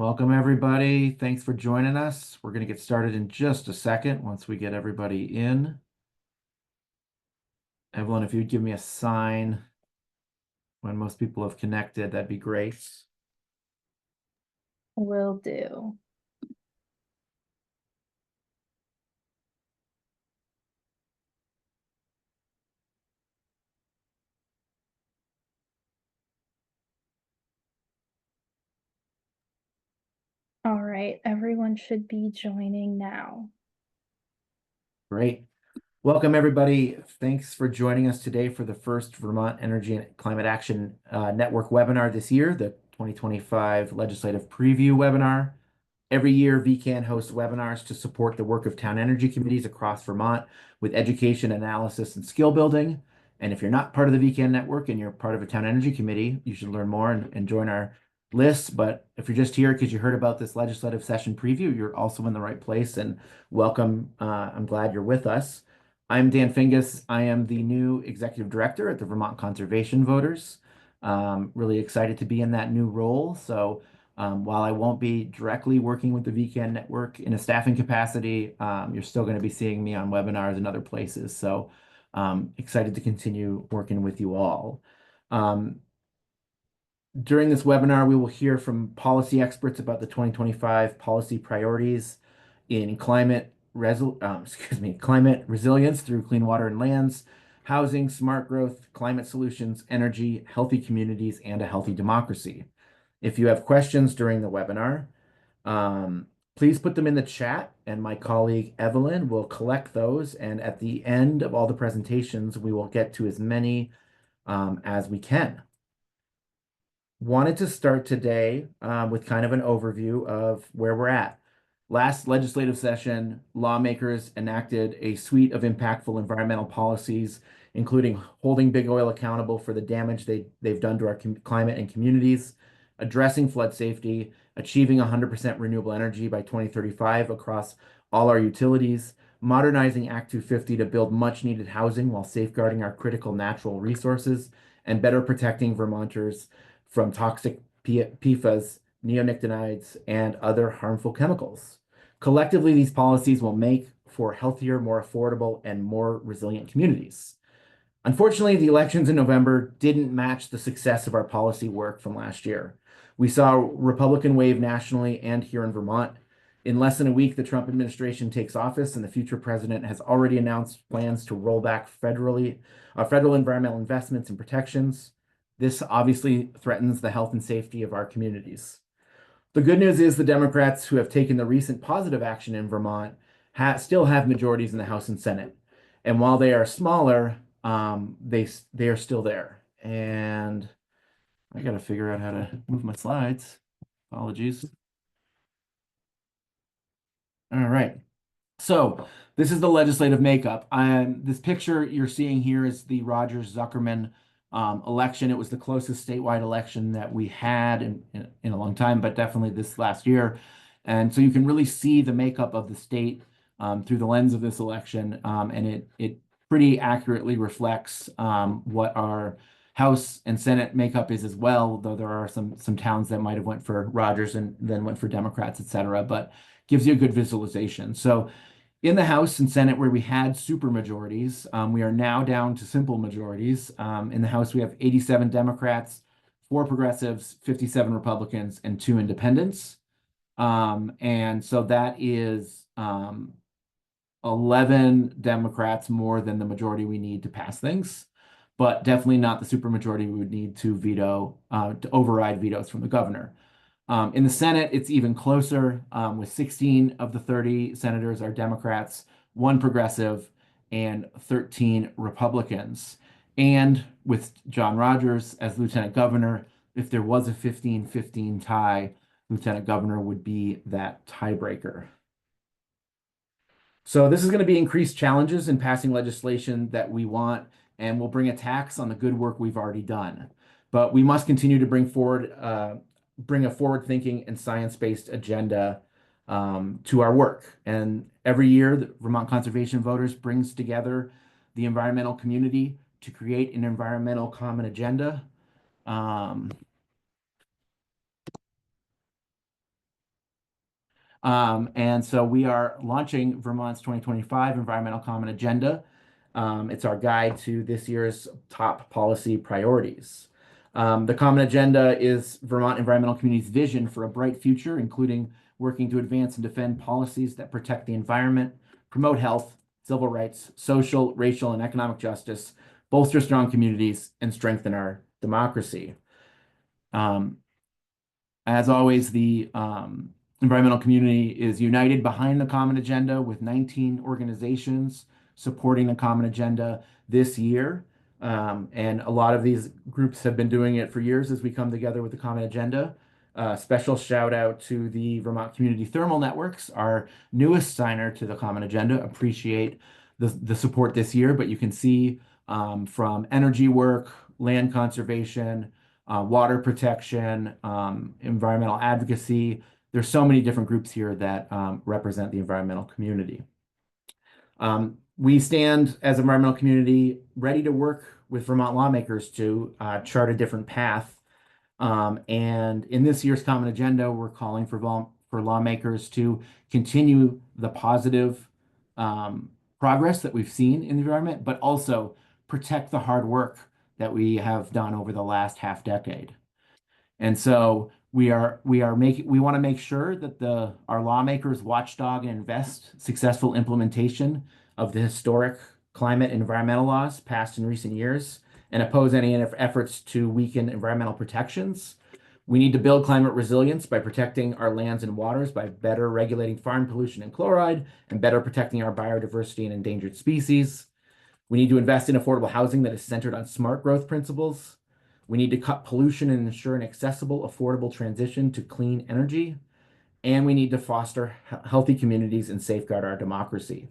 Welcome, everybody. Thanks for joining us. We're going to get started in just a second once we get everybody in. Evelyn, if you'd give me a sign when most people have connected, that'd be great. Will do. All right, everyone should be joining now. Great. Welcome, everybody. Thanks for joining us today for the first Vermont Energy and Climate Action Network webinar this year, the 2025 Legislative Preview webinar. Every year, VECAN hosts webinars to support the work of town energy committees across Vermont with education, analysis, and skill building. And if you're not part of the VECAN network and you're part of a town energy committee, you should learn more and join our lists. But if you're just here because you heard about this legislative session preview, you're also in the right place and welcome. I'm glad you're with us. I'm Dan Fingus. I am the new executive director at the Vermont Conservation Voters. Really excited to be in that new role. So while I won't be directly working with the VCAN network in a staffing capacity, you're still going to be seeing me on webinars and other places. So excited to continue working with you all. During this webinar, we will hear from policy experts about the 2025 policy priorities in climate resilience through clean water and lands, housing, smart growth, climate solutions, energy, healthy communities, and a healthy democracy. If you have questions during the webinar, please put them in the chat, and my colleague Evelyn will collect those. And at the end of all the presentations, we will get to as many as we can. Wanted to start today with kind of an overview of where we're at. Last legislative session, lawmakers enacted a suite of impactful environmental policies, including holding big oil accountable for the damage they've done to our climate and communities, addressing flood safety, achieving 100% renewable energy by 2035 across all our utilities, modernizing Act 250 to build much needed housing while safeguarding our critical natural resources, and better protecting Vermonters from toxic PFAS, neonicotinoids, and other harmful chemicals. Collectively, these policies will make for healthier, more affordable, and more resilient communities. Unfortunately, the elections in November didn't match the success of our policy work from last year. We saw a Republican wave nationally and here in Vermont. In less than a week, the Trump administration takes office, and the future president has already announced plans to roll back federal environmental investments and protections. This obviously threatens the health and safety of our communities. The good news is the Democrats who have taken the recent positive action in Vermont still have majorities in the House and Senate. And while they are smaller, they are still there. And I got to figure out how to move my slides. Apologies. All right. So this is the legislative makeup. This picture you're seeing here is the Rogers-Zuckerman election. It was the closest statewide election that we had in a long time, but definitely this last year. And so you can really see the makeup of the state through the lens of this election, and it pretty accurately reflects what our House and Senate makeup is as well, though there are some towns that might have went for Rogers and then went for Democrats, et cetera, but gives you a good visualization. So in the House and Senate, where we had super majorities, we are now down to simple majorities. In the House, we have 87 Democrats, 4 progressives, 57 Republicans, and 2 independents. And so that is 11 Democrats more than the majority we need to pass things, but definitely not the supermajority we would need to to override vetoes from the governor. In the Senate, it's even closer, with 16 of the 30 senators are Democrats, 1 progressive, and 13 Republicans. And with John Rogers as lieutenant governor, if there was a 15-15 tie, lieutenant governor would be that tiebreaker. So this is going to be increased challenges in passing legislation that we want, and will bring a tax on the good work we've already done. But we must continue to bring a forward-thinking and science-based agenda to our work. And every year, the Vermont Conservation Voters brings together the environmental community to create an environmental common agenda. And so we are launching Vermont's 2025 Environmental Common Agenda. It's our guide to this year's top policy priorities. The Common Agenda is Vermont environmental community's vision for a bright future, including working to advance and defend policies that protect the environment, promote health, civil rights, social, racial, and economic justice, bolster strong communities, and strengthen our democracy. Um, as always, the environmental community is united behind the Common Agenda with 19 organizations supporting the Common Agenda this year. And a lot of these groups have been doing it for years as we come together with the Common Agenda. Special shout out to the Vermont Community Thermal Networks, our newest signer to the Common Agenda. Appreciate the support this year, but you can see from energy work, land conservation, water protection, environmental advocacy. There's so many different groups here that represent the environmental community. We stand as an environmental community ready to work with Vermont lawmakers to chart a different path. And in this year's Common Agenda, we're calling for lawmakers to continue the positive progress that we've seen in the environment, but also protect the hard work that we have done over the last half decade. And so we want to make sure that our lawmakers watchdog and invest successful implementation of the historic climate and environmental laws passed in recent years and oppose any efforts to weaken environmental protections. We need to build climate resilience by protecting our lands and waters, by better regulating farm pollution and chloride, and better protecting our biodiversity and endangered species. We need to invest in affordable housing that is centered on smart growth principles. We need to cut pollution and ensure an accessible, affordable transition to clean energy. And we need to foster healthy communities and safeguard our democracy.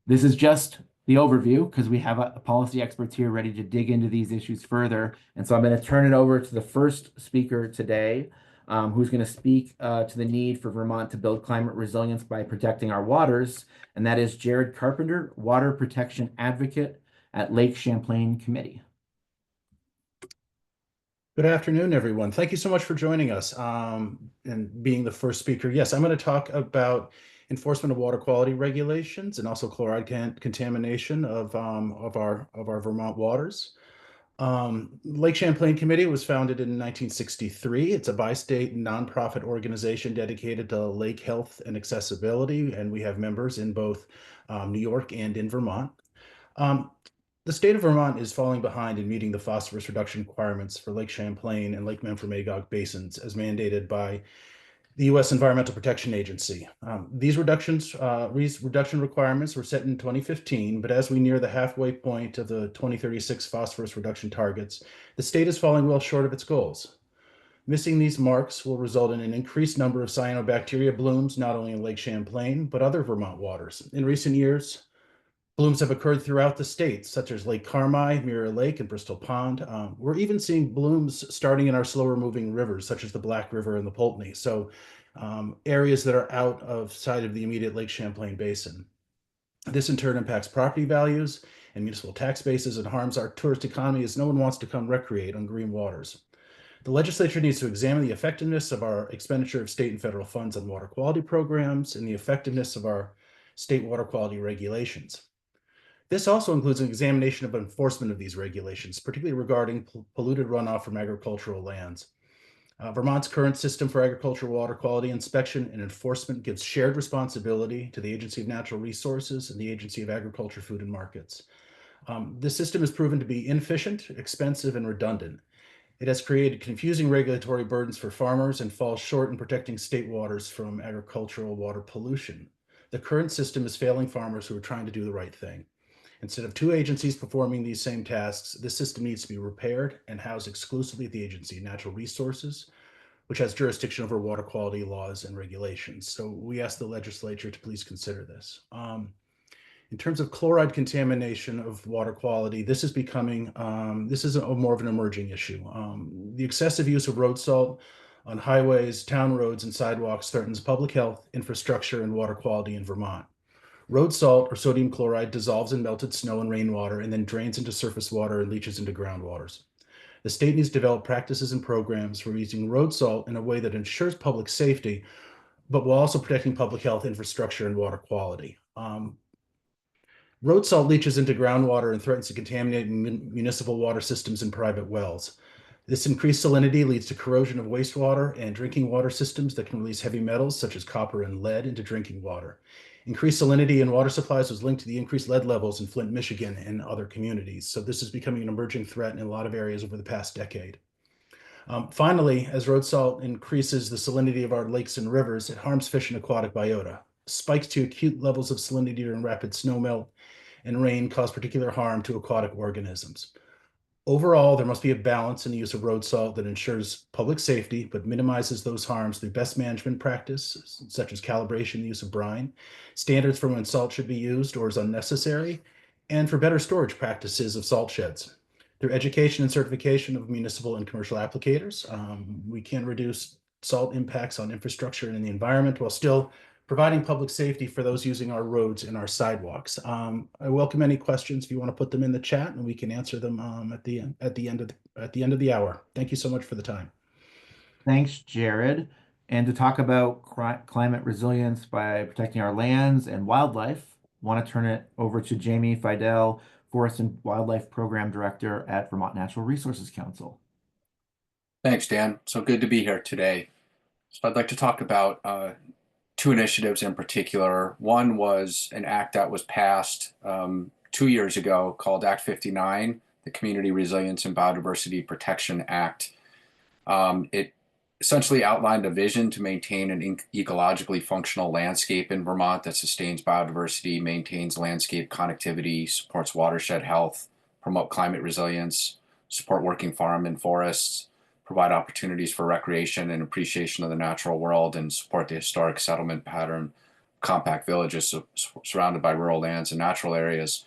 This is just the overview because we have policy experts here ready to dig into these issues further. And so I'm going to turn it over to the first speaker today, who's going to speak to the need for Vermont to build climate resilience by protecting our waters. And that is Jared Carpenter, Water Protection Advocate at Lake Champlain Committee. Good afternoon, everyone. Thank you so much for joining us and being the first speaker. Yes, I'm going to talk about enforcement of water quality regulations and also chloride contamination of our Vermont waters. Lake Champlain Committee was founded in 1963. It's a bi-state nonprofit organization dedicated to lake health and accessibility, and we have members in both New York and in Vermont. The state of Vermont is falling behind in meeting the phosphorus reduction requirements for Lake Champlain and Lake Memphremagog basins as mandated by the U.S. Environmental Protection Agency. These reduction requirements were set in 2015, but as we near the halfway point of the 2036 phosphorus reduction targets, the state is falling well short of its goals. Missing these marks will result in an increased number of cyanobacteria blooms, not only in Lake Champlain, but other Vermont waters. In recent years, blooms have occurred throughout the state, such as Lake Carmi, Mirror Lake, and Bristol Pond. We're even seeing blooms starting in our slower moving rivers, such as the Black River and the Poultney. So areas that are out of sight of the immediate Lake Champlain Basin. This in turn impacts property values and municipal tax bases and harms our tourist economy as no one wants to come recreate on green waters. The legislature needs to examine the effectiveness of our expenditure of state and federal funds on water quality programs and the effectiveness of our state water quality regulations. This also includes an examination of enforcement of these regulations, particularly regarding polluted runoff from agricultural lands. Vermont's current system for agricultural water quality inspection and enforcement gives shared responsibility to the Agency of Natural Resources and the Agency of Agriculture, Food and Markets. This system has proven to be inefficient, expensive, and redundant. It has created confusing regulatory burdens for farmers and falls short in protecting state waters from agricultural water pollution. The current system is failing farmers who are trying to do the right thing. Instead of two agencies performing these same tasks, this system needs to be repaired and housed exclusively at the Agency of Natural Resources, which has jurisdiction over water quality laws and regulations. So we ask the legislature to please consider this. In terms of chloride contamination of water quality, this is becoming, this is more of an emerging issue. The excessive use of road salt on highways, town roads, and sidewalks threatens public health, infrastructure, and water quality in Vermont. Road salt or sodium chloride dissolves in melted snow and rainwater and then drains into surface water and leaches into groundwaters. The state needs to develop practices and programs for using road salt in a way that ensures public safety but while also protecting public health, infrastructure, and water quality. Road salt leaches into groundwater and threatens to contaminate municipal water systems and private wells. This increased salinity leads to corrosion of wastewater and drinking water systems that can release heavy metals such as copper and lead into drinking water. Increased salinity in water supplies was linked to the increased lead levels in Flint, Michigan, and other communities. So this is becoming an emerging threat in a lot of areas over the past decade. Finally, as road salt increases the salinity of our lakes and rivers, it harms fish and aquatic biota. Spikes to acute levels of salinity during rapid snowmelt and rain cause particular harm to aquatic organisms. Overall, there must be a balance in the use of road salt that ensures public safety, but minimizes those harms through best management practices, such as calibration, the use of brine, standards for when salt should be used or is unnecessary, and for better storage practices of salt sheds. Through education and certification of municipal and commercial applicators, we can reduce salt impacts on infrastructure and in the environment while still providing public safety for those using our roads and our sidewalks. I welcome any questions if you want to put them in the chat, and we can answer them at the end of the hour. Thank you so much for the time. Thanks, Jared. And to talk about climate resilience by protecting our lands and wildlife, want to turn it over to Jamie Fidel, Forest and Wildlife Program Director at Vermont Natural Resources Council. Thanks, Dan. So good to be here today. So I'd like to talk about two initiatives in particular. One was an act that was passed 2 years ago called Act 59, the Community Resilience and Biodiversity Protection Act. It essentially outlined a vision to maintain an ecologically functional landscape in Vermont that sustains biodiversity, maintains landscape connectivity, supports watershed health, promote climate resilience, support working farm and forests, provide opportunities for recreation and appreciation of the natural world, and support the historic settlement pattern, compact villages surrounded by rural lands and natural areas.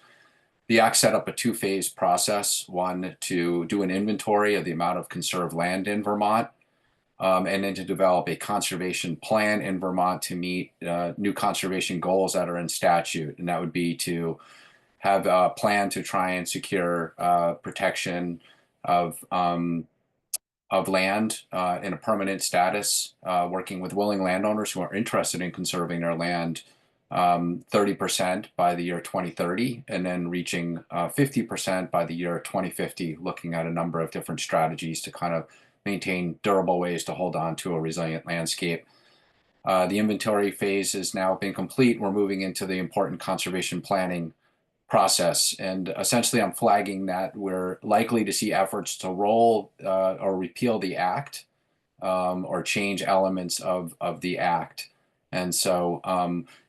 The act set up a two-phase process, one to do an inventory of the amount of conserved land in Vermont, and then to develop a conservation plan in Vermont to meet new conservation goals that are in statute. And that would be to have a plan to try and secure protection of land in a permanent status, working with willing landowners who are interested in conserving their land 30% by the year 2030, and then reaching 50% by the year 2050, looking at a number of different strategies to kind of maintain durable ways to hold on to a resilient landscape. The inventory phase has now been complete. We're moving into the important conservation planning process. And essentially, I'm flagging that we're likely to see efforts to roll or repeal the act or change elements of the act. And so,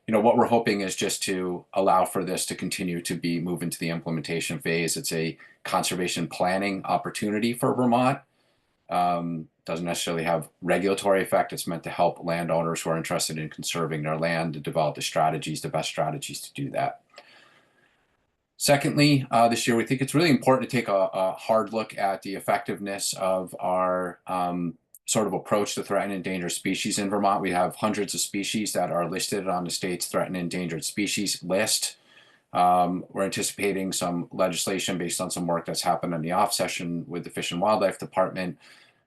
what we're hoping is just to allow for this to continue to move into the implementation phase. It's a conservation planning opportunity for Vermont. Doesn't necessarily have regulatory effect. It's meant to help landowners who are interested in conserving their land to develop the best strategies to do that. Secondly, this year, we think it's really important to take a hard look at the effectiveness of our sort of approach to threatened and endangered species in Vermont. We have hundreds of species that are listed on the state's threatened and endangered species list. We're anticipating some legislation based on some work that's happened in the off session with the Fish and Wildlife Department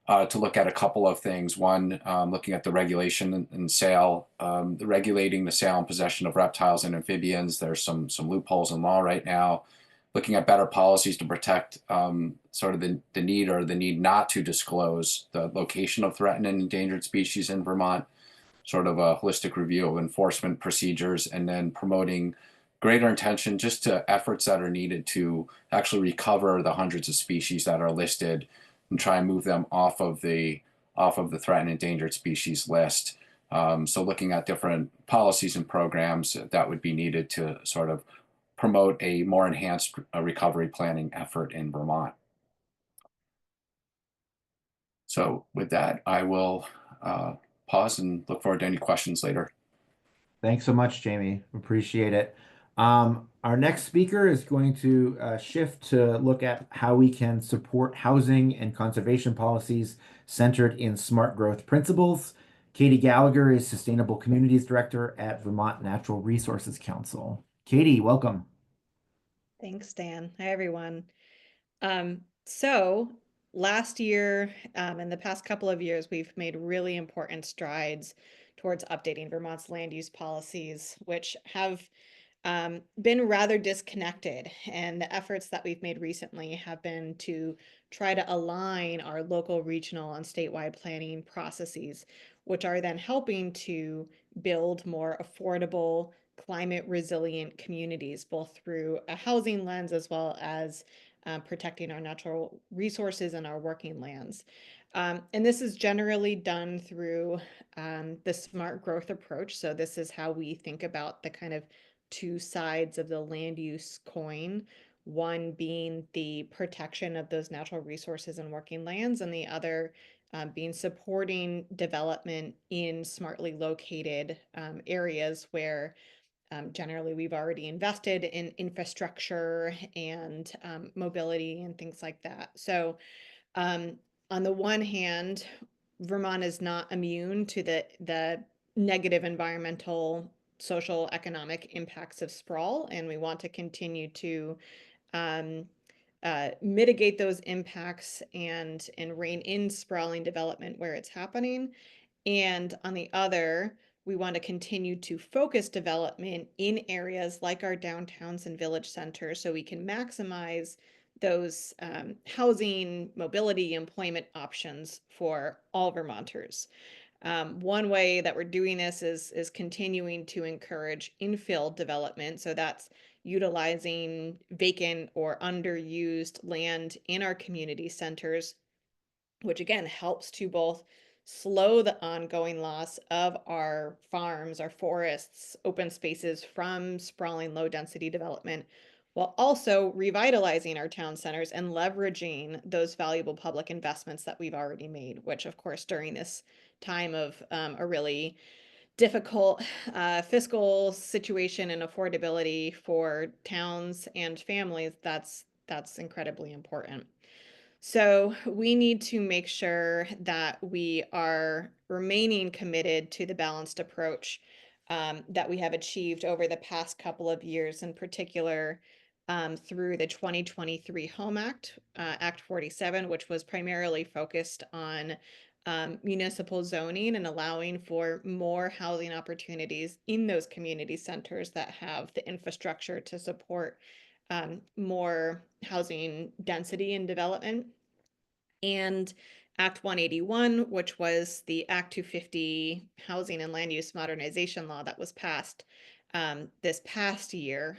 to look at a couple of things. One, looking at the regulation and sale, regulating the sale and possession of reptiles and amphibians. There's some loopholes in law right now. Looking at better policies to protect sort of the need not to disclose the location of threatened and endangered species in Vermont. Sort of a holistic review of enforcement procedures, and then promoting greater attention just to efforts that are needed to actually recover the hundreds of species that are listed and try and move them off of the threatened and endangered species list. So looking at different policies and programs that would be needed to sort of promote a more enhanced recovery planning effort in Vermont. So with that, I will pause and look forward to any questions later. Thanks so much, Jamie. Appreciate it. Our next speaker is going to shift to look at how we can support housing and conservation policies centered in smart growth principles. Katie Gallagher is Sustainable Communities Director at Vermont Natural Resources Council. Katie, welcome. Thanks, Dan. Hi, everyone. So last year, and the past couple of years, we've made really important strides towards updating Vermont's land use policies, which have been rather disconnected. And the efforts that we've made recently have been to try to align our local, regional, and statewide planning processes, which are then helping to build more affordable, climate resilient communities, both through a housing lens as well as protecting our natural resources and our working lands. And this is generally done through the smart growth approach. So this is how we think about the kind of two sides of the land use coin, one being the protection of those natural resources and working lands, and the other being supporting development in smartly located areas where generally we've already invested in infrastructure and mobility and things like that. So on the one hand, Vermont is not immune to the negative environmental, social, economic impacts of sprawl, and we want to continue to um, mitigate those impacts and rein in sprawling development where it's happening. And on the other, we want to continue to focus development in areas like our downtowns and village centers so we can maximize those housing, mobility, employment options for all Vermonters. One way that we're doing this is continuing to encourage infill development. So that's utilizing vacant or underused land in our community centers, which again helps to both slow the ongoing loss of our farms, our forests, open spaces from sprawling low density development, while also revitalizing our town centers and leveraging those valuable public investments that we've already made, which of course during this time of a really difficult fiscal situation and affordability for towns and families, that's incredibly important. So we need to make sure that we are remaining committed to the balanced approach that we have achieved over the past couple of years, in particular through the 2023 Home Act, Act 47, which was primarily focused on municipal zoning and allowing for more housing opportunities in those community centers that have the infrastructure to support more housing density and development. And Act 181, which was the Act 250 Housing and Land Use Modernization Law that was passed this past year,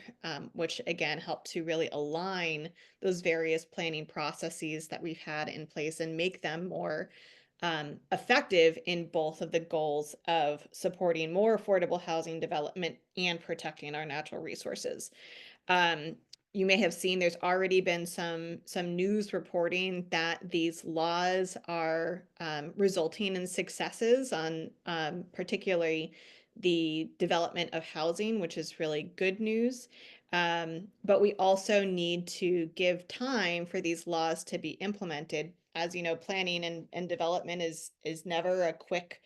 which again helped to really align those various planning processes that we've had in place and make them more effective in both of the goals of supporting more affordable housing development and protecting our natural resources. You may have seen there's already been some news reporting that these laws are resulting in successes on particularly the development of housing, which is really good news. But we also need to give time for these laws to be implemented. As you know, planning and development is never a quick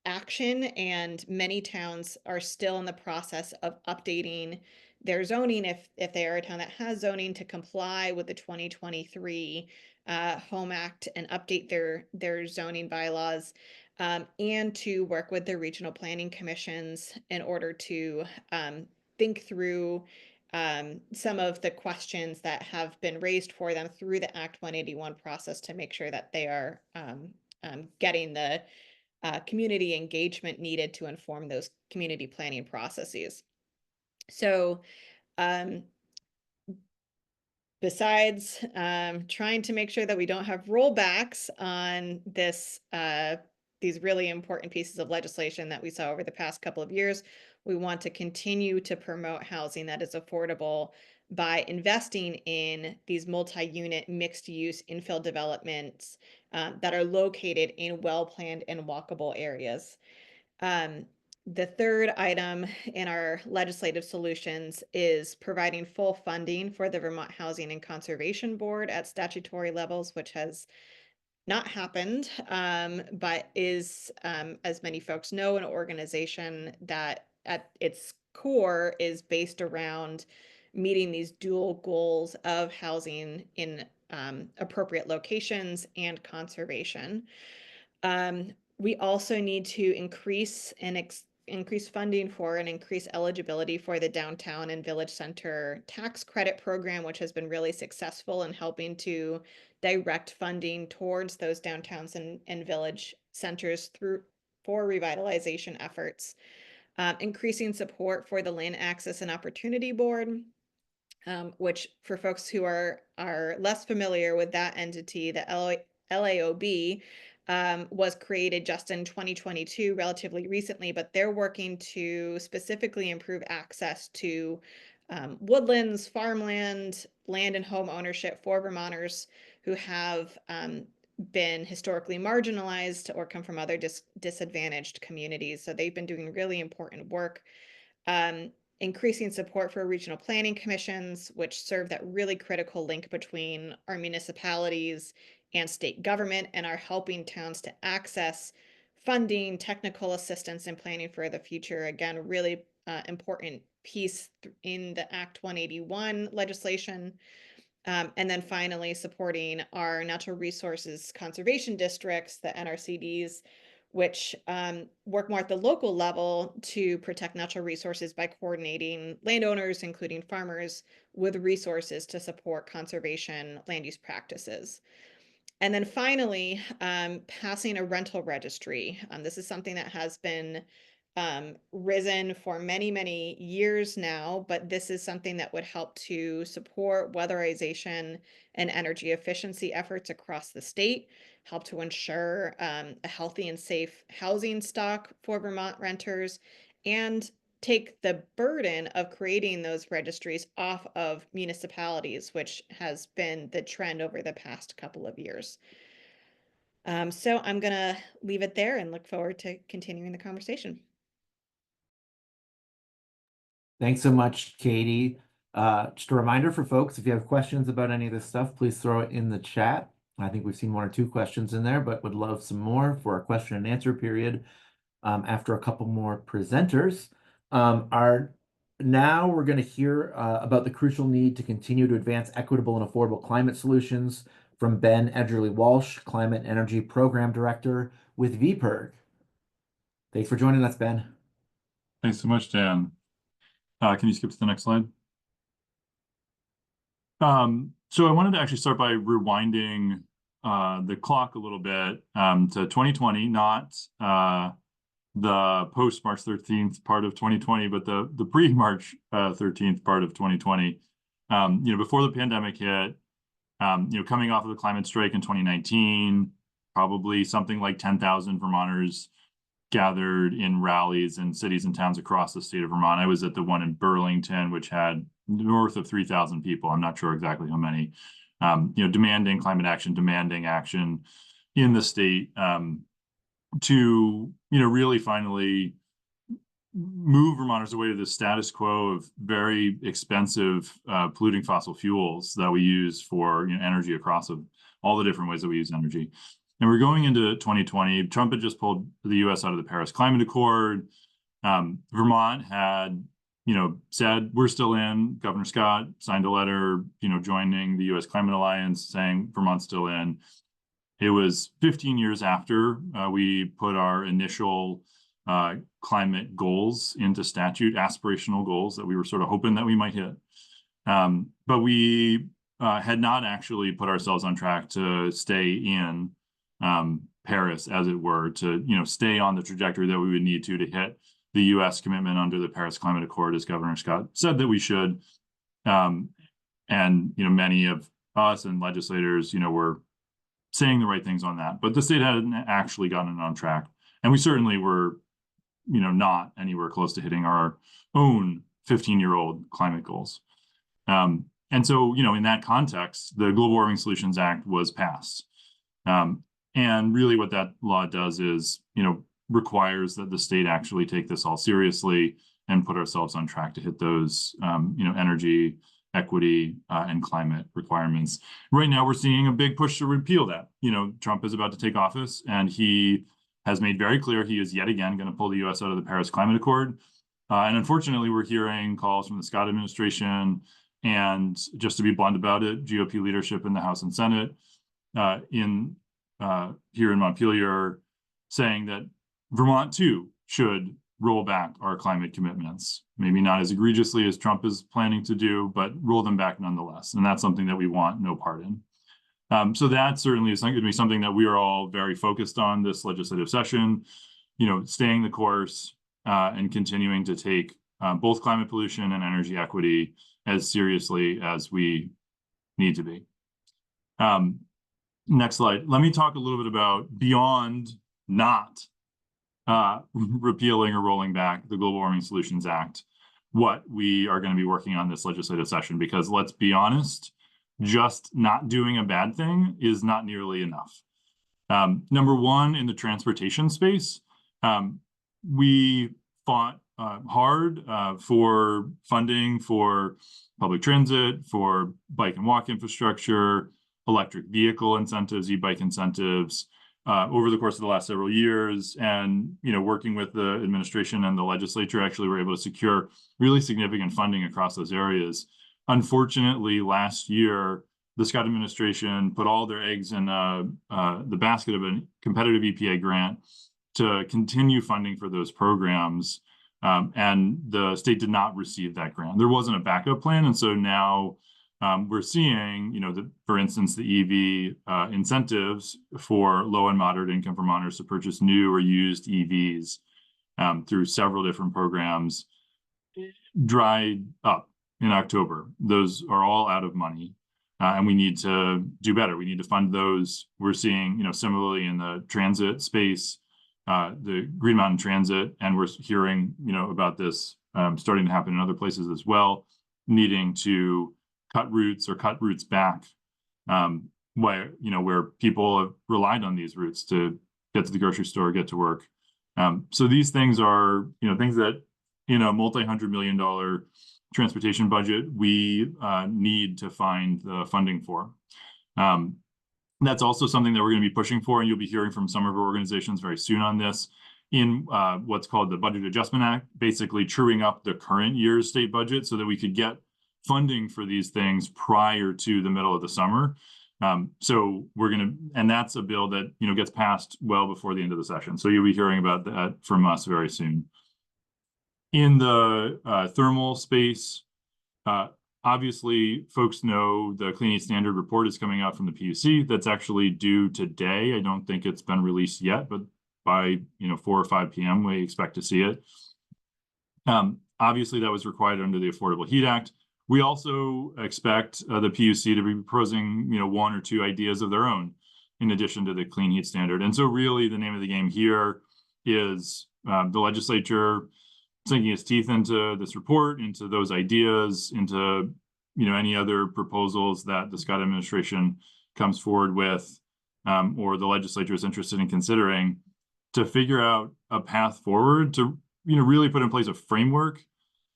action, and many towns are still in the process of updating their zoning if they are a town that has zoning to comply with the 2023 Home Act and update their zoning bylaws, and to work with their regional planning commissions in order to think through some of the questions that have been raised for them through the Act 181 process to make sure that they are getting the community engagement needed to inform those community planning processes. So besides trying to make sure that we don't have rollbacks on these really important pieces of legislation that we saw over the past couple of years, we want to continue to promote housing that is affordable by investing in these multi-unit mixed-use infill developments that are located in well-planned and walkable areas. The third item in our legislative solutions is providing full funding for the Vermont Housing and Conservation Board at statutory levels, which has not happened, but is, as many folks know, an organization that at its core is based around meeting these dual goals of housing in appropriate locations and conservation. We also need to increase funding for and increase eligibility for the downtown and village center tax credit program, which has been really successful in helping to direct funding towards those downtowns and village centers for revitalization efforts. Increasing support for the Land Access and Opportunity Board, which for folks who are less familiar with that entity, the LAOB was created just in 2022, relatively recently, but they're working to specifically improve access to woodlands, farmland, land and home ownership for Vermonters who have been historically marginalized or come from other disadvantaged communities. So they've been doing really important work. Increasing support for regional planning commissions, which serve that really critical link between our municipalities and state government and are helping towns to access funding, technical assistance, and planning for the future. Again, really important piece in the Act 181 legislation. And then finally, supporting our natural resources conservation districts, the NRCDs, which work more at the local level to protect natural resources by coordinating landowners, including farmers, with resources to support conservation land use practices. And then finally, passing a rental registry. This is something that has been risen for many, many years now, but this is something that would help to support weatherization and energy efficiency efforts across the state, help to ensure a healthy and safe housing stock for Vermont renters, and take the burden of creating those registries off of municipalities, which has been the trend over the past couple of years. So I'm going to leave it there and look forward to continuing the conversation. Thanks so much, Katie. Just a reminder for folks, if you have questions about any of this stuff, please throw it in the chat. I think we've seen 1 or 2 questions in there, but would love some more for our question and answer period after a couple more presenters. Now we're going to hear about the crucial need to continue to advance equitable and affordable climate solutions from Ben Edgerly-Walsh, Climate Energy Program Director with VPIRG. Thanks for joining us, Ben. Thanks so much, Dan. Can you skip to the next slide? So I wanted to actually start by rewinding the clock a little bit to 2020, not the post-March 13th part of 2020, but the pre-March 13th part of 2020. Before the pandemic hit, coming off of the climate strike in 2019, probably something like 10,000 Vermonters gathered in rallies in cities and towns across the state of Vermont. I was at the one in Burlington, which had north of 3,000 people. I'm not sure exactly how many, demanding climate action, demanding action in the state to, really finally move Vermonters away to the status quo of very expensive polluting fossil fuels that we use for energy across all the different ways that we use energy. And we're going into 2020. Trump had just pulled the U.S. out of the Paris Climate Accord. Vermont had, said we're still in. Governor Scott signed a letter, joining the U.S. Climate Alliance, saying Vermont's still in. It was 15 years after we put our initial climate goals into statute, aspirational goals that we were sort of hoping that we might hit. But we had not actually put ourselves on track to stay in Paris, as it were, to stay on the trajectory that we would need to hit the U.S. commitment under the Paris Climate Accord, as Governor Scott said that we should. And many of us and legislators, were saying the right things on that, but the state hadn't actually gotten it on track, and we certainly were, not anywhere close to hitting our own 15-year-old climate goals. And so, in that context, the Global Warming Solutions Act was passed. And really what that law does is, requires that the state actually take this all seriously and put ourselves on track to hit those, energy, equity, and climate requirements. Right now, we're seeing a big push to repeal that. Trump is about to take office, and he has made very clear he is yet again going to pull the U.S. out of the Paris Climate Accord. And unfortunately, we're hearing calls from the Scott administration and, just to be blunt about it, GOP leadership in the House and Senate here in Montpelier, saying that Vermont too should roll back our climate commitments, maybe not as egregiously as Trump is planning to do, but roll them back nonetheless. And that's something that we want no part in. So that certainly is going to be something that we are all very focused on this legislative session, staying the course and continuing to take both climate pollution and energy equity as seriously as we need to be. Next slide. Let me talk a little bit about beyond not repealing or rolling back the Global Warming Solutions Act, what we are going to be working on this legislative session, because let's be honest, just not doing a bad thing is not nearly enough. Number one, in the transportation space, we fought hard for funding for public transit, for bike and walk infrastructure, electric vehicle incentives, e-bike incentives over the course of the last several years. And, working with the administration and the legislature, actually were able to secure really significant funding across those areas. Unfortunately, last year, the Scott administration put all their eggs in the basket of a competitive EPA grant to continue funding for those programs. And the state did not receive that grant. There wasn't a backup plan. And so now we're seeing, for instance, the EV incentives for low and moderate income Vermonters to purchase new or used EVs through several different programs dried up in October. Those are all out of money. And we need to do better. We need to fund those. We're seeing, similarly in the transit space, the Green Mountain Transit, and we're hearing, about this starting to happen in other places as well, needing to cut routes back, where people have relied on these routes to get to the grocery store, get to work. So these things are, things that in a multi-$100-million transportation budget, we need to find the funding for. That's also something that we're going to be pushing for, and you'll be hearing from some of our organizations very soon on this in what's called the Budget Adjustment Act, basically truing up the current year's state budget so that we could get funding for these things prior to the middle of the summer. So and that's a bill that, gets passed well before the end of the session. So you'll be hearing about that from us very soon. In the thermal space, obviously, folks know the Clean Heat Standard report is coming out from the PUC. That's actually due today. I don't think it's been released yet, but by 4 or 5 p.m. we expect to see it. Obviously, that was required under the Affordable Heat Act. We also expect the PUC to be proposing, 1 or 2 ideas of their own in addition to the Clean Heat Standard. And so really the name of the game here is the legislature sinking its teeth into this report, into those ideas, into any other proposals that the Scott administration comes forward with, or the legislature is interested in considering, to figure out a path forward to really put in place a framework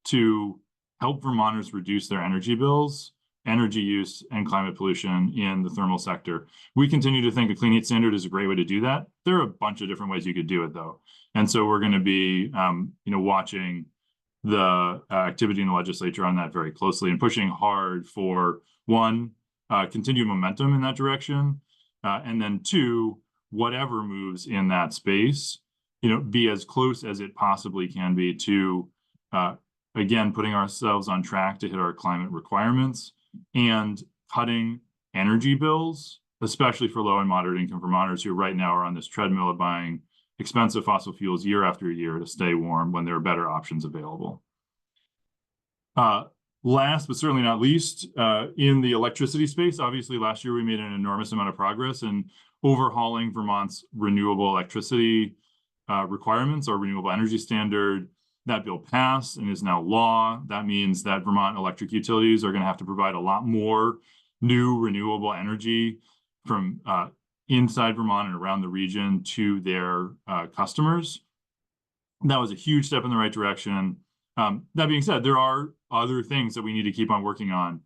to help Vermonters reduce their energy bills, energy use, and climate pollution in the thermal sector. We continue to think a Clean Heat Standard is a great way to do that. There are a bunch of different ways you could do it, though. And so we're going to be, watching the activity in the legislature on that very closely and pushing hard for, 1, continued momentum in that direction, and then 2, whatever moves in that space, be as close as it possibly can be to, again, putting ourselves on track to hit our climate requirements and cutting energy bills, especially for low and moderate income Vermonters who right now are on this treadmill of buying expensive fossil fuels year after year to stay warm when there are better options available. Last, but certainly not least, in the electricity space, obviously last year we made an enormous amount of progress in overhauling Vermont's renewable electricity requirements, our renewable energy standard. That bill passed and is now law. That means that Vermont electric utilities are going to have to provide a lot more new renewable energy from inside Vermont and around the region to their customers. That was a huge step in the right direction. That being said, there are other things that we need to keep on working on.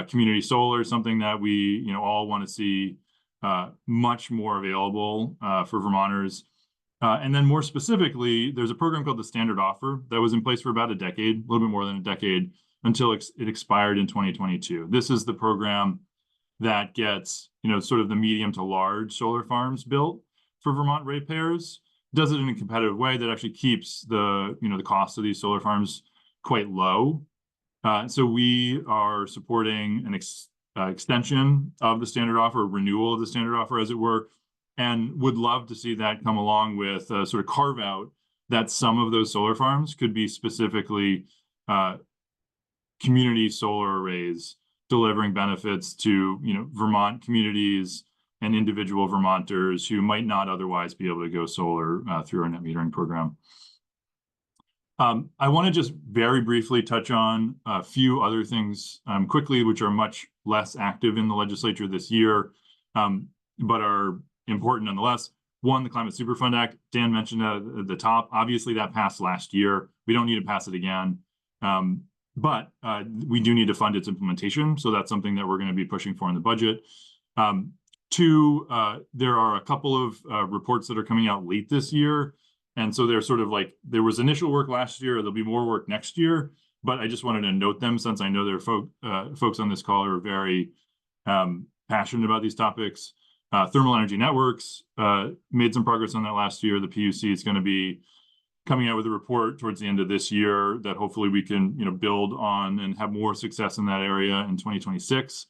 Community solar is something that we all want to see much more available for Vermonters. And then more specifically, there's a program called the Standard Offer that was in place for about a decade, a little bit more than a decade, until it expired in 2022. This is the program that gets, sort of the medium to large solar farms built for Vermont ratepayers. does it in a competitive way that actually keeps the, the cost of these solar farms quite low. So we are supporting an extension of the standard offer, renewal of the standard offer, as it were, and would love to see that come along with a sort of carve out that some of those solar farms could be specifically community solar arrays delivering benefits to, Vermont communities and individual Vermonters who might not otherwise be able to go solar through our net metering program. I want to just very briefly touch on a few other things quickly, which are much less active in the legislature this year, but are important nonetheless. One, the Climate Superfund Act, Dan mentioned at the top. Obviously, that passed last year. We don't need to pass it again, but we do need to fund its implementation. So that's something that we're going to be pushing for in the budget. Two, there are a couple of reports that are coming out late this year. And so they're sort of like, there was initial work last year, there'll be more work next year, but I just wanted to note them since I know there are folks on this call who are very passionate about these topics. Thermal energy networks made some progress on that last year. The PUC is going to be coming out with a report towards the end of this year that hopefully we can, build on and have more success in that area in 2026.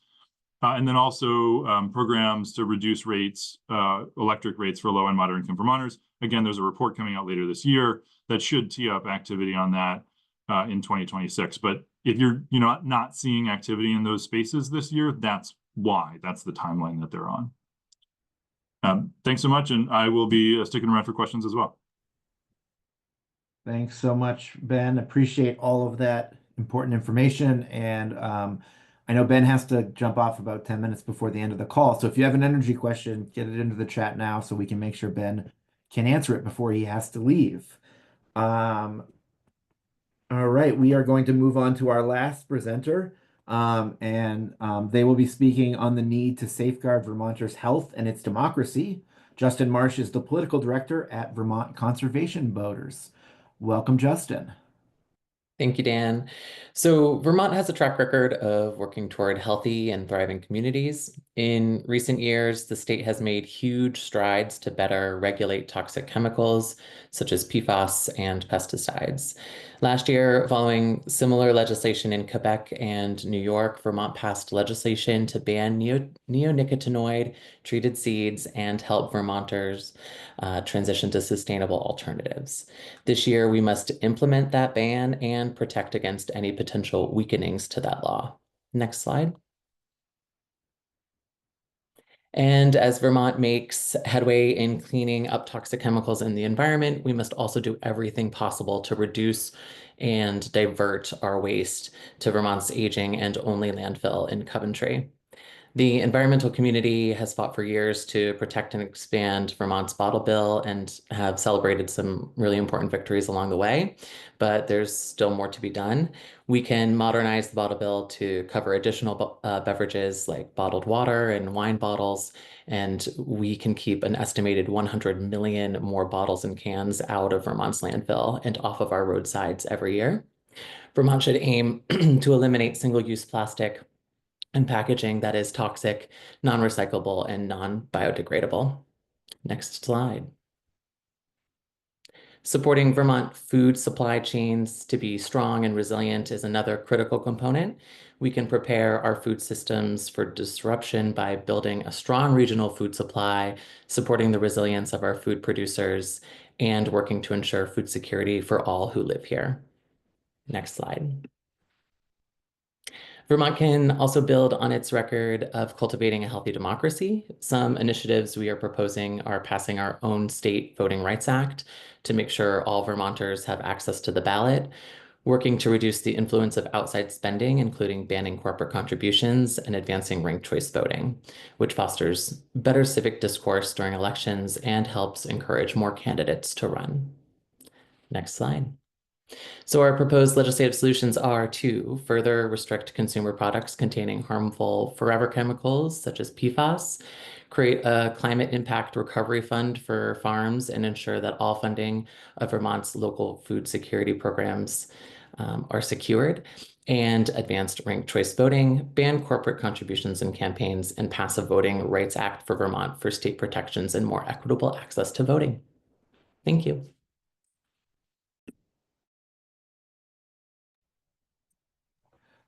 And then also programs to reduce rates, electric rates for low and moderate income Vermonters. Again, there's a report coming out later this year that should tee up activity on that in 2026. But if you're not seeing activity in those spaces this year, that's why. That's the timeline that they're on. Thanks so much, and I will be sticking around for questions as well. Thanks so much, Ben. Appreciate all of that important information. And I know Ben has to jump off about 10 minutes before the end of the call. So if you have an energy question, get it into the chat now so we can make sure Ben can answer it before he has to leave. All right, we are going to move on to our last presenter. They will be speaking on the need to safeguard Vermonters' health and its democracy. Justin Marsh is the political director at Vermont Conservation Voters. Welcome, Justin. Thank you, Dan. So Vermont has a track record of working toward healthy and thriving communities. In recent years, the state has made huge strides to better regulate toxic chemicals, such as PFAS and pesticides. Last year, following similar legislation in Quebec and New York, Vermont passed legislation to ban neonicotinoid treated seeds and help Vermonters transition to sustainable alternatives. This year, we must implement that ban and protect against any potential weakenings to that law. Next slide. And as Vermont makes headway in cleaning up toxic chemicals in the environment, we must also do everything possible to reduce and divert our waste to Vermont's aging and only landfill in Coventry. The environmental community has fought for years to protect and expand Vermont's bottle bill and have celebrated some really important victories along the way, but there's still more to be done. We can modernize the bottle bill to cover additional beverages like bottled water and wine bottles, and we can keep an estimated 100 million more bottles and cans out of Vermont's landfill and off of our roadsides every year. Vermont should aim to eliminate single-use plastic and packaging that is toxic, non-recyclable, and non-biodegradable. Next slide. Supporting Vermont food supply chains to be strong and resilient is another critical component. We can prepare our food systems for disruption by building a strong regional food supply, supporting the resilience of our food producers, and working to ensure food security for all who live here. Next slide. Vermont can also build on its record of cultivating a healthy democracy. Some initiatives we are proposing are passing our own state Voting Rights Act to make sure all Vermonters have access to the ballot, working to reduce the influence of outside spending, including banning corporate contributions and advancing ranked choice voting, which fosters better civic discourse during elections and helps encourage more candidates to run. Next slide. So our proposed legislative solutions are to further restrict consumer products containing harmful forever chemicals such as PFAS, create a climate impact recovery fund for farms, and ensure that all funding of Vermont's local food security programs are secured, and advanced ranked choice voting, ban corporate contributions and campaigns, and pass a Voting Rights Act for Vermont for state protections and more equitable access to voting. Thank you.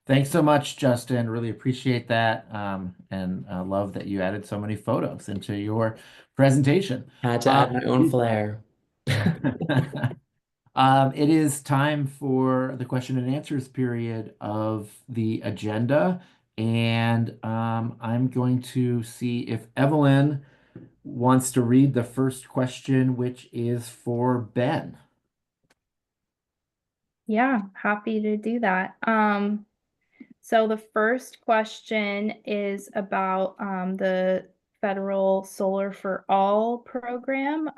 Thanks so much, Justin. Really appreciate that. And love that you added so many photos into your presentation. Had to add my own flair. It is time for the question and answers period of the agenda. And I'm going to see if Evelyn wants to read the first question, which is for Ben. Yeah, happy to do that. So the first question is about the federal Solar for All program.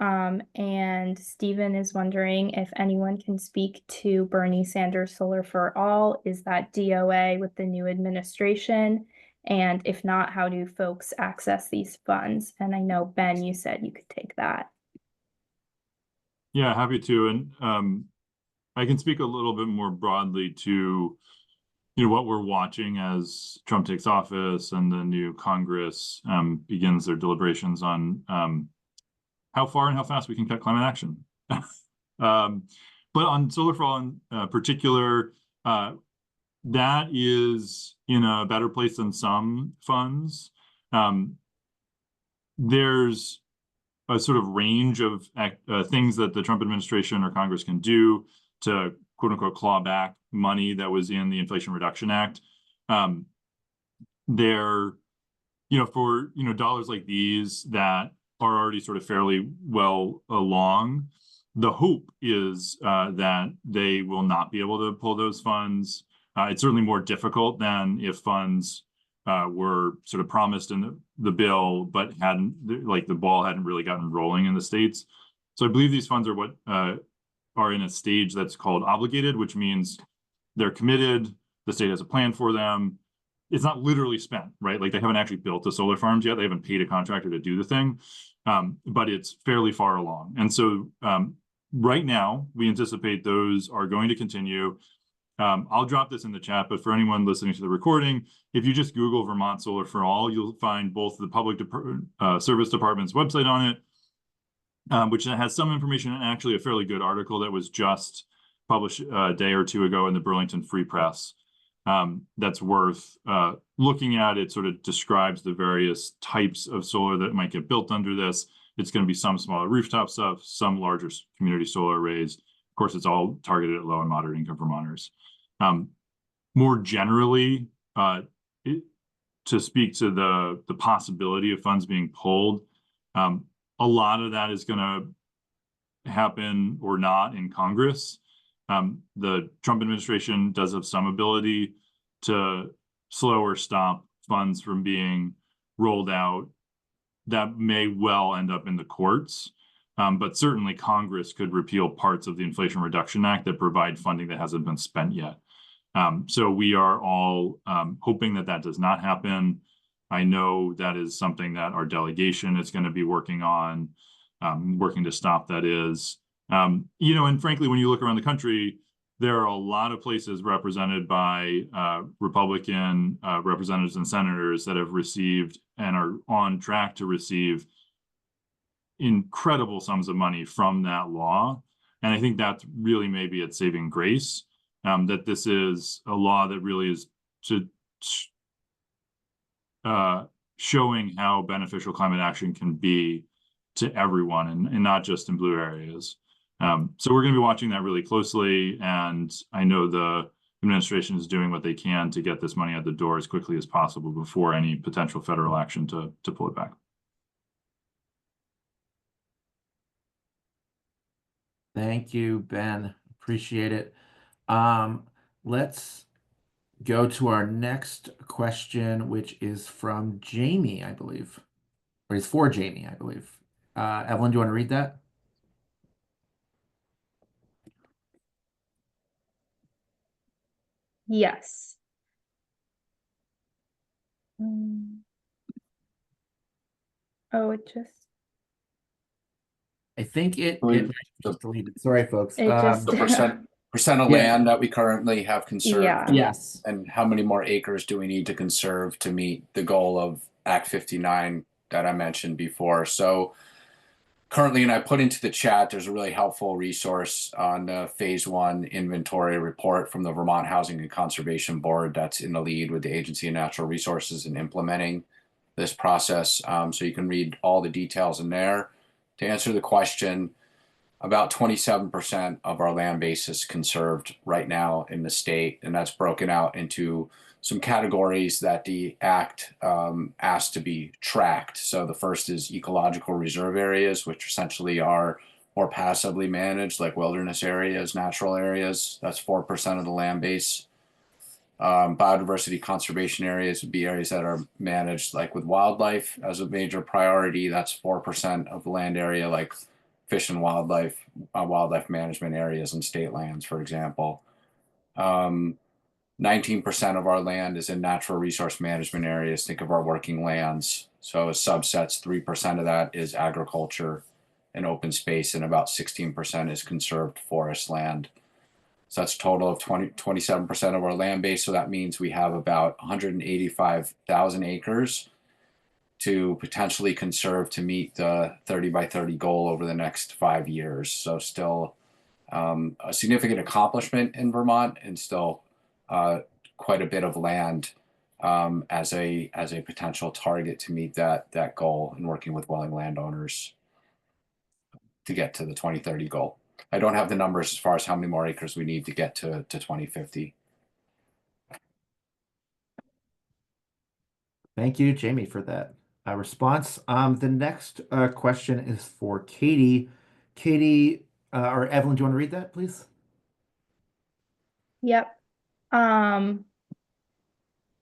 And Stephen is wondering if anyone can speak to Bernie Sanders Solar for All. Is that DOA with the new administration? And if not, how do folks access these funds? And I know, Ben, you said you could take that. Yeah, happy to. And I can speak a little bit more broadly to what we're watching as Trump takes office and the new Congress begins their deliberations on how far and how fast we can cut climate action. But on Solar for All in particular, that is in a better place than some funds. There's a sort of range of things that the Trump administration or Congress can do to quote unquote claw back money that was in the Inflation Reduction Act. There, for dollars like these that are already sort of fairly well along, the hope is that they will not be able to pull those funds. It's certainly more difficult than if funds were sort of promised in the bill, but the ball hadn't really gotten rolling in the states. So I believe these funds are what are in a stage that's called obligated, which means they're committed, the state has a plan for them. It's not literally spent, right? Like they haven't actually built the solar farms yet. They haven't paid a contractor to do the thing, but it's fairly far along. And so right now, we anticipate those are going to continue. I'll drop this in the chat, but for anyone listening to the recording, if you just Google Vermont Solar for All, you'll find both the Public Service Department's website on it, which has some information and actually a fairly good article that was just published a day or two ago in the Burlington Free Press. That's worth looking at. It sort of describes the various types of solar that might get built under this. It's going to be some smaller rooftop stuff, some larger community solar arrays. Of course, it's all targeted at low and moderate income Vermonters. More generally, to speak to the possibility of funds being pulled, a lot of that is going to happen or not in Congress. The Trump administration does have some ability to slow or stop funds from being rolled out. That may well end up in the courts. But certainly Congress could repeal parts of the Inflation Reduction Act that provide funding that hasn't been spent yet. So we are all hoping that that does not happen. I know that is something that our delegation is going to be working on, working to stop that is. And frankly, when you look around the country, there are a lot of places represented by Republican representatives and senators that have received and are on track to receive incredible sums of money from that law. And I think that's really maybe its saving grace, that this is a law that really is showing how beneficial climate action can be to everyone and not just in blue areas. So we're going to be watching that really closely. And I know the administration is doing what they can to get this money out the door as quickly as possible before any potential federal action to pull it back. Thank you, Ben. Appreciate it. Let's go to our next question, which is from Jamie, I believe. Or it's for Jamie, I believe. Evelyn, do you want to read that? Yes. Oh, it just I think it Believe just deleted. Sorry, folks. The percent of Yeah. land that we currently have conserved. Yeah. Yes. And how many more acres do we need to conserve to meet the goal of Act 59 that I mentioned before? So currently, and I put into the chat, there's a really helpful resource on the Phase 1 inventory report from the Vermont Housing and Conservation Board that's in the lead with the Agency of Natural Resources in implementing this process. So you can read all the details in there. To answer the question, about 27% of our land base is conserved right now in the state, and that's broken out into some categories that the Act asked to be tracked. So the first is ecological reserve areas, which essentially are more passively managed, like wilderness areas, natural areas. That's 4% of the land base. Biodiversity conservation areas would be areas that are managed like with wildlife as a major priority. That's 4% of the land area, like fish and wildlife, wildlife management areas and state lands, for example. 19% of our land is in natural resource management areas. Think of our working lands. So subsets, 3% of that is agriculture and open space, and about 16% is conserved forest land. So that's a total of 27% of our land base. So that means we have about 185,000 acres to potentially conserve to meet the 30 by 30 goal over the next 5 years. So still a significant accomplishment in Vermont, and still quite a bit of land as a potential target to meet that goal, and working with willing landowners to get to the 2030 goal. I don't have the numbers as far as how many more acres we need to get to 2050. Thank you, Jamie, for that response. The next question is for Katie. Katie, or Evelyn, do you want to read that, please? Yep.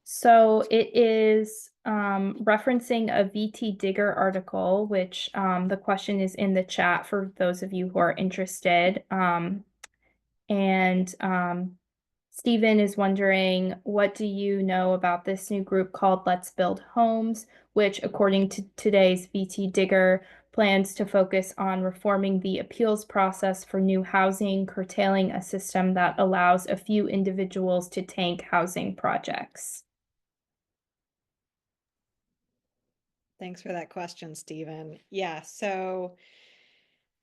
So it is referencing a VT Digger article, which the question is in the chat for those of you who are interested. And Stephen is wondering, what do you know about this new group called Let's Build Homes, which, according to today's VT Digger, plans to focus on reforming the appeals process for new housing, curtailing a system that allows a few individuals to tank housing projects. Thanks for that question, Stephen. Yeah, so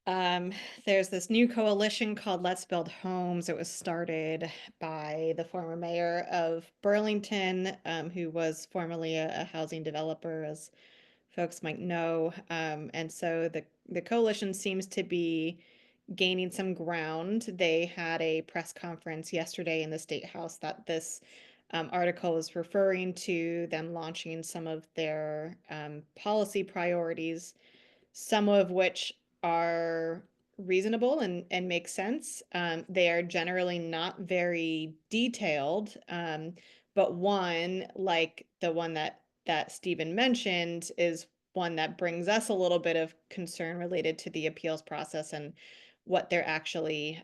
there's this new coalition called Let's Build Homes. It was started by the former mayor of Burlington, who was formerly a housing developer, as folks might know. And so the coalition seems to be gaining some ground. They had a press conference yesterday in the State House that this article is referring to, them launching some of their policy priorities, some of which are reasonable and make sense. They are generally not very detailed, but one, like the one that Stephen mentioned, is one that brings us a little bit of concern related to the appeals process and what they're actually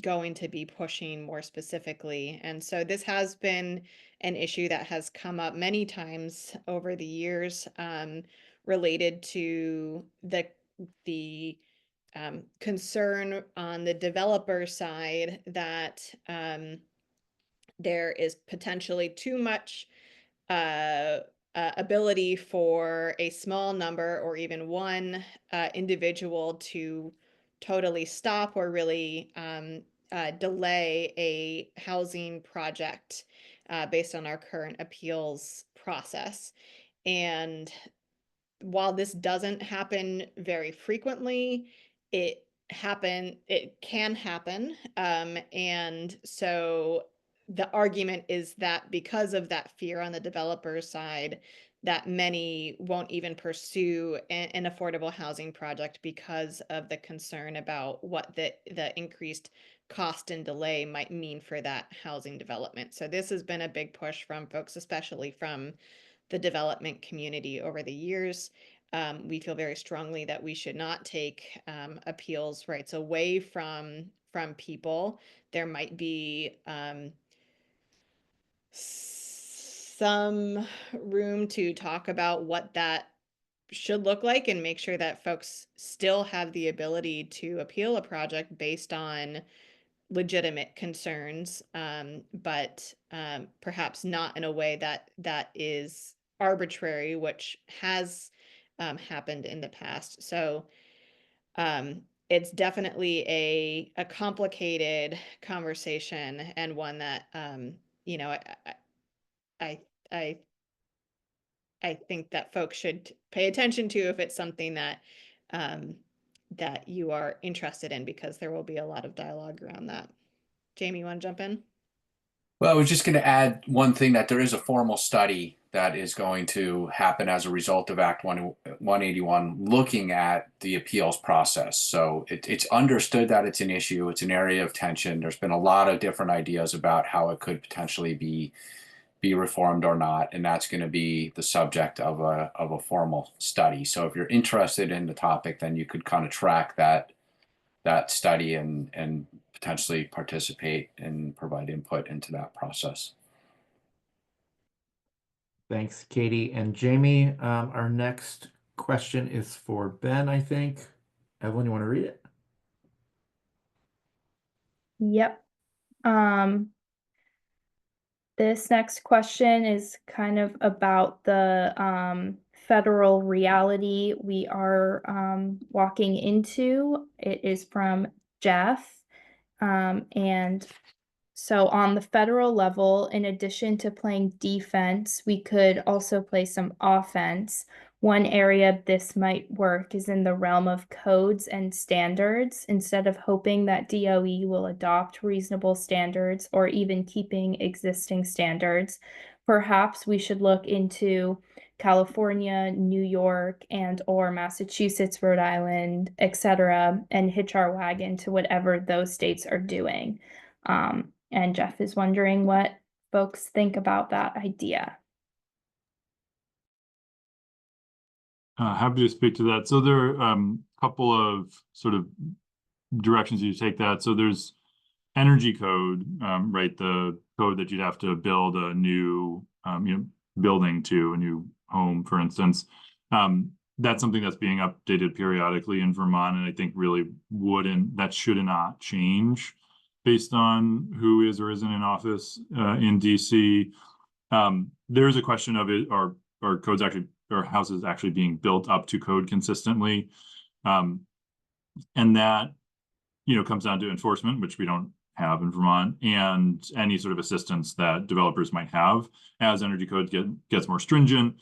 going to be pushing more specifically. And so this has been an issue that has come up many times over the years, related to the concern on the developer side that there is potentially too much ability for a small number or even one individual to totally stop or really delay a housing project based on our current appeals process. And while this doesn't happen very frequently, it can happen. And so the argument is that because of that fear on the developer side, that many won't even pursue an affordable housing project because of the concern about what the increased cost and delay might mean for that housing development. So this has been a big push from folks, especially from the development community over the years. We feel very strongly that we should not take appeals rights away from people. There might be some room to talk about what that should look like and make sure that folks still have the ability to appeal a project based on legitimate concerns, but perhaps not in a way that is arbitrary, which has happened in the past. So it's definitely a complicated conversation, and one that, you know, I, I, I think that folks should pay attention to if it's something that, that you are interested in, because there will be a lot of dialogue around that. Jamie, you want to jump in? Well, I was just going to add one thing, that there is a formal study that is going to happen as a result of Act 181, looking at the appeals process. So it's understood that it's an issue. It's an area of tension. There's been a lot of different ideas about how it could potentially be reformed or not, and that's going to be the subject of a formal study. So if you're interested in the topic, then you could kind of track that study and potentially participate and provide input into that process. Thanks, Katie and Jamie. Our next question is for Ben, I think. Evelyn, you want to read it? Yep. This next question is kind of about the federal reality we are walking into. It is from Jeff. And so on the federal level, in addition to playing defense, we could also play some offense. One area this might work is in the realm of codes and standards. Instead of hoping that DOE will adopt reasonable standards or even keeping existing standards, perhaps we should look into California, New York, and or Massachusetts, Rhode Island, etc., and hitch our wagon to whatever those states are doing. And Jeff is wondering what folks think about that idea. Happy to speak to that. So there are a couple of sort of directions you take that. So there's energy code, right? The code that you'd have to build a new building to, a new home, for instance. That's something that's being updated periodically in Vermont, and I think really that should not change based on who is or isn't in office in DC. There's a question of it, are codes actually, or houses actually being built up to code consistently, and that comes down to enforcement, which we don't have in Vermont, and any sort of assistance that developers might have as energy code gets more stringent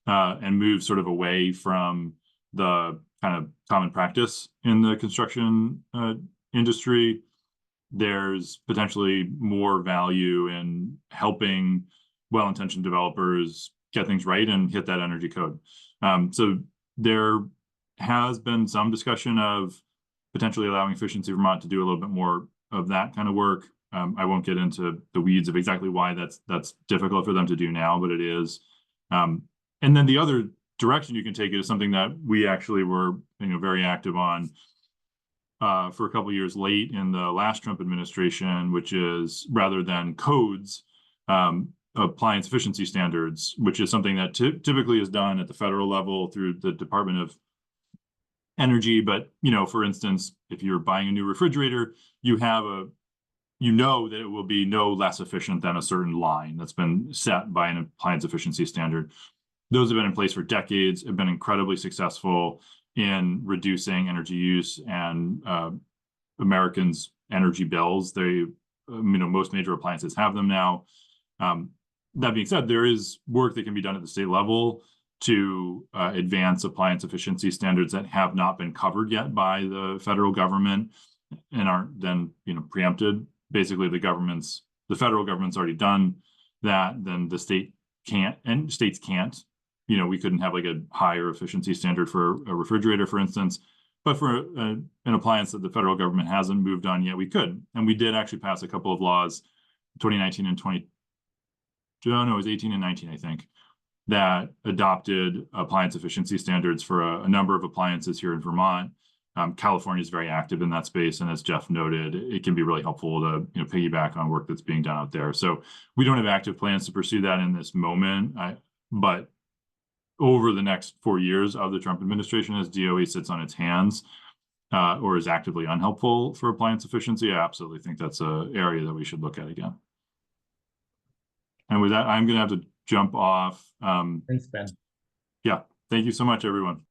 and moves sort of away from the kind of common practice in the construction industry. There's potentially more value in helping well-intentioned developers get things right and hit that energy code. So there has been some discussion of potentially allowing Efficiency Vermont to do a little bit more of that kind of work. I won't get into the weeds of exactly why that's difficult for them to do now, but it is. And then the other direction you can take it is something that we actually were very active on for a couple of years late in the last Trump administration, which is, rather than codes, appliance efficiency standards, which is something that typically is done at the federal level through the Department of Energy. But for instance, if you're buying a new refrigerator, you know that it will be no less efficient than a certain line that's been set by an appliance efficiency standard. Those have been in place for decades, have been incredibly successful in reducing energy use and Americans' energy bills. Most major appliances have them now. That being said, there is work that can be done at the state level to advance appliance efficiency standards that have not been covered yet by the federal government and aren't then preempted. Basically, the federal government's already done that, then the state can't, and states can't. We couldn't have like a higher efficiency standard for a refrigerator, for instance, but for an appliance that the federal government hasn't moved on yet, we could. And we did actually pass a couple of laws, 2019 and 18 and 19, I think, that adopted appliance efficiency standards for a number of appliances here in Vermont. California is very active in that space, and as Jeff noted, it can be really helpful to piggyback on work that's being done out there. So we don't have active plans to pursue that in this moment, but over the next 4 years of the Trump administration, as DOE sits on its hands or is actively unhelpful for appliance efficiency, I absolutely think that's an area that we should look at again. And with that, I'm going to have to jump off. Thanks, Ben. Yeah, thank you so much, everyone.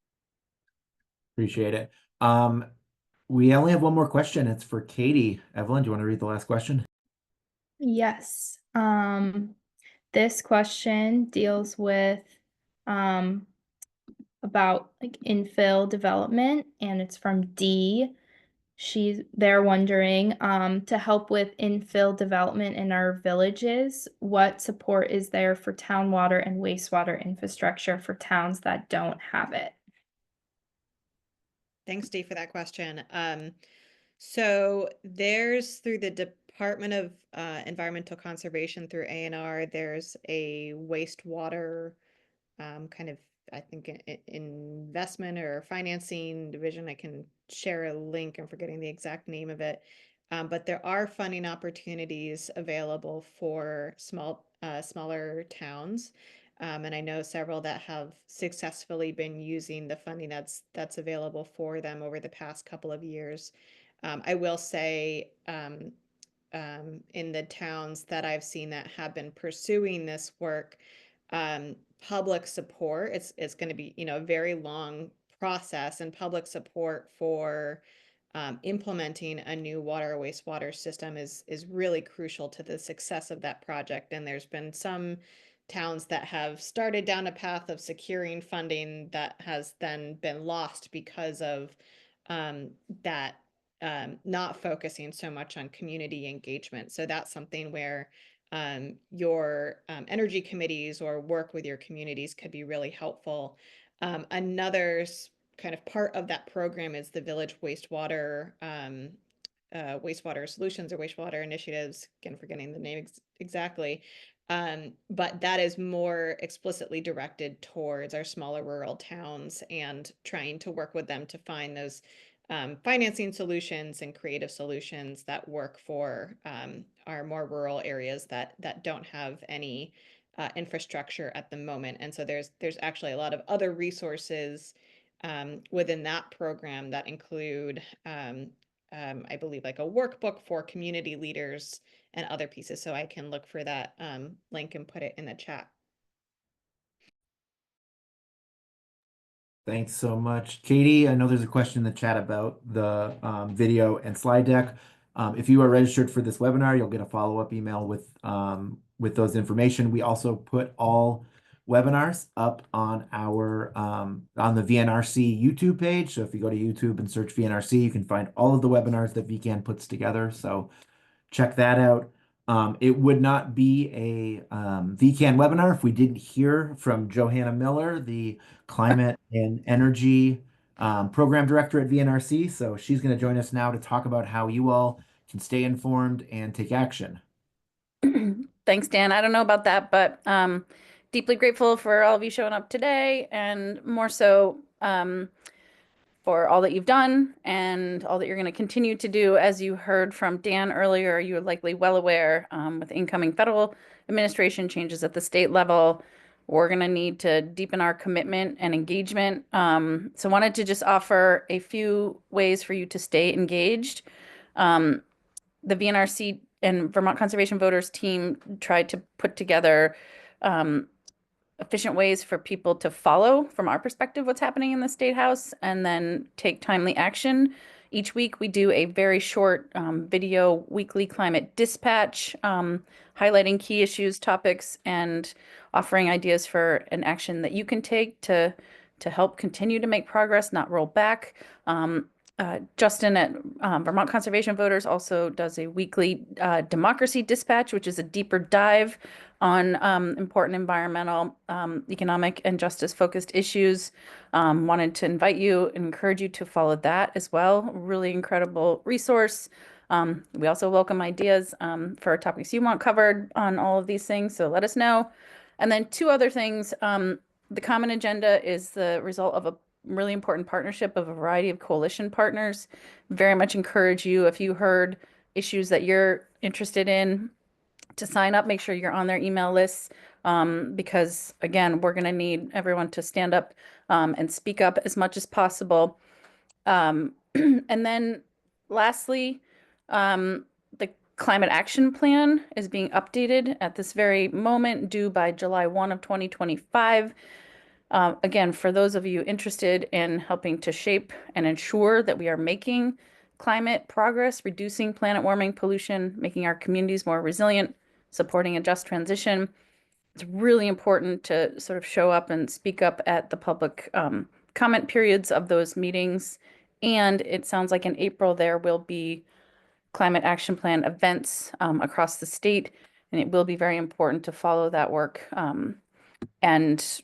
Appreciate it. We only have one more question. It's for Katie. Evelyn, do you want to read the last question? Yes. This question deals with about like infill development, and it's from D. They're wondering, to help with infill development in our villages, what support is there for town water and wastewater infrastructure for towns that don't have it? Thanks, Dave, for that question. So there's through the Department of Environmental Conservation through ANR, there's a wastewater kind of, I think, investment or financing division. I can share a link. I'm forgetting the exact name of it. But there are funding opportunities available for smaller towns. And I know several that have successfully been using the funding that's available for them over the past couple of years. I will say, in the towns that I've seen that have been pursuing this work, public support, it's going to be, a very long process, and public support for implementing a new water or wastewater system is really crucial to the success of that project. And there's been some towns that have started down a path of securing funding that has then been lost because of that not focusing so much on community engagement. So that's something where your energy committees or work with your communities could be really helpful. Another kind of part of that program is the village wastewater wastewater solutions or wastewater initiatives. Again, forgetting the name exactly. But that is more explicitly directed towards our smaller rural towns and trying to work with them to find those financing solutions and creative solutions that work for our more rural areas that don't have any infrastructure at the moment. And so there's actually a lot of other resources within that program that include, I believe, like a workbook for community leaders and other pieces. So I can look for that link and put it in the chat. Thanks so much, Katie. I know there's a question in the chat about the video and slide deck. If you are registered for this webinar, you'll get a follow-up email with those information. We also put all webinars up on our on the VNRC YouTube page. So if you go to YouTube and search VNRC, you can find all of the webinars that VECAN puts together. So check that out. It would not be a VECAN webinar if we didn't hear from Johanna Miller, the Climate and Energy Program Director at VNRC. So she's going to join us now to talk about how you all can stay informed and take action. Thanks, Dan. I don't know about that, but deeply grateful for all of you showing up today, and more so for all that you've done and all that you're going to continue to do. As you heard from Dan earlier, you're likely well aware with incoming federal administration changes at the state level, we're going to need to deepen our commitment and engagement. So wanted to just offer a few ways for you to stay engaged. The VNRC and Vermont Conservation Voters team tried to put together efficient ways for people to follow, from our perspective, what's happening in the State House and then take timely action. Each week we do a very short video weekly climate dispatch, highlighting key issues, topics, and offering ideas for an action that you can take to help continue to make progress, not roll back. Justin at Vermont Conservation Voters also does a weekly democracy dispatch, which is a deeper dive on important environmental, economic, and justice-focused issues. Wanted to invite you and encourage you to follow that as well. Really incredible resource. We also welcome ideas for topics you want covered on all of these things, so let us know. And then two other things. The Common Agenda is the result of a really important partnership of a variety of coalition partners. Very much encourage you, if you heard issues that you're interested in, to sign up. Make sure you're on their email lists, because again, we're going to need everyone to stand up and speak up as much as possible. And then lastly, the Climate Action Plan is being updated at this very moment, due by July 1 of 2025. Again, for those of you interested in helping to shape and ensure that we are making climate progress, reducing planet warming, pollution, making our communities more resilient, supporting a just transition, it's really important to sort of show up and speak up at the public comment periods of those meetings. And it sounds like in April there will be climate action plan events across the state, and it will be very important to follow that work and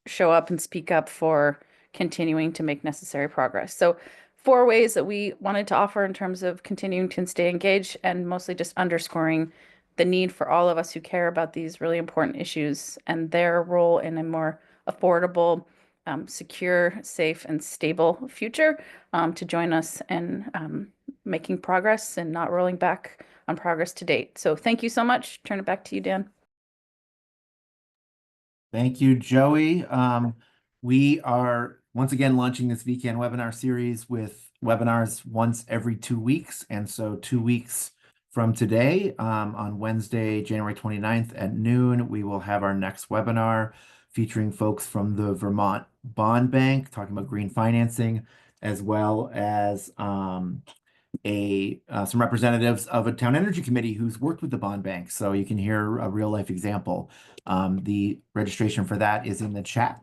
show up and speak up for continuing to make necessary progress. So 4 ways that we wanted to offer in terms of continuing to stay engaged, and mostly just underscoring the need for all of us who care about these really important issues and their role in a more affordable, secure, safe, and stable future to join us in making progress and not rolling back on progress to date. So thank you so much. Turn it back to you, Dan. Thank you, Joey. We are once again launching this VECAN webinar series with webinars once every 2 weeks. And so 2 weeks from today, on Wednesday, January 29th at noon, we will have our next webinar featuring folks from the Vermont Bond Bank talking about green financing, as well as some representatives of a town energy committee who's worked with the bond bank. So you can hear a real life example. The registration for that is in the chat.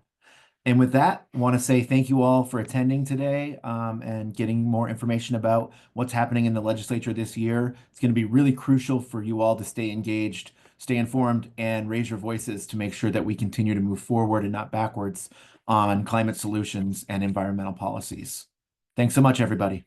And with that, I want to say thank you all for attending today and getting more information about what's happening in the legislature this year. It's going to be really crucial for you all to stay engaged, stay informed, and raise your voices to make sure that we continue to move forward and not backwards on climate solutions and environmental policies. Thanks so much, everybody.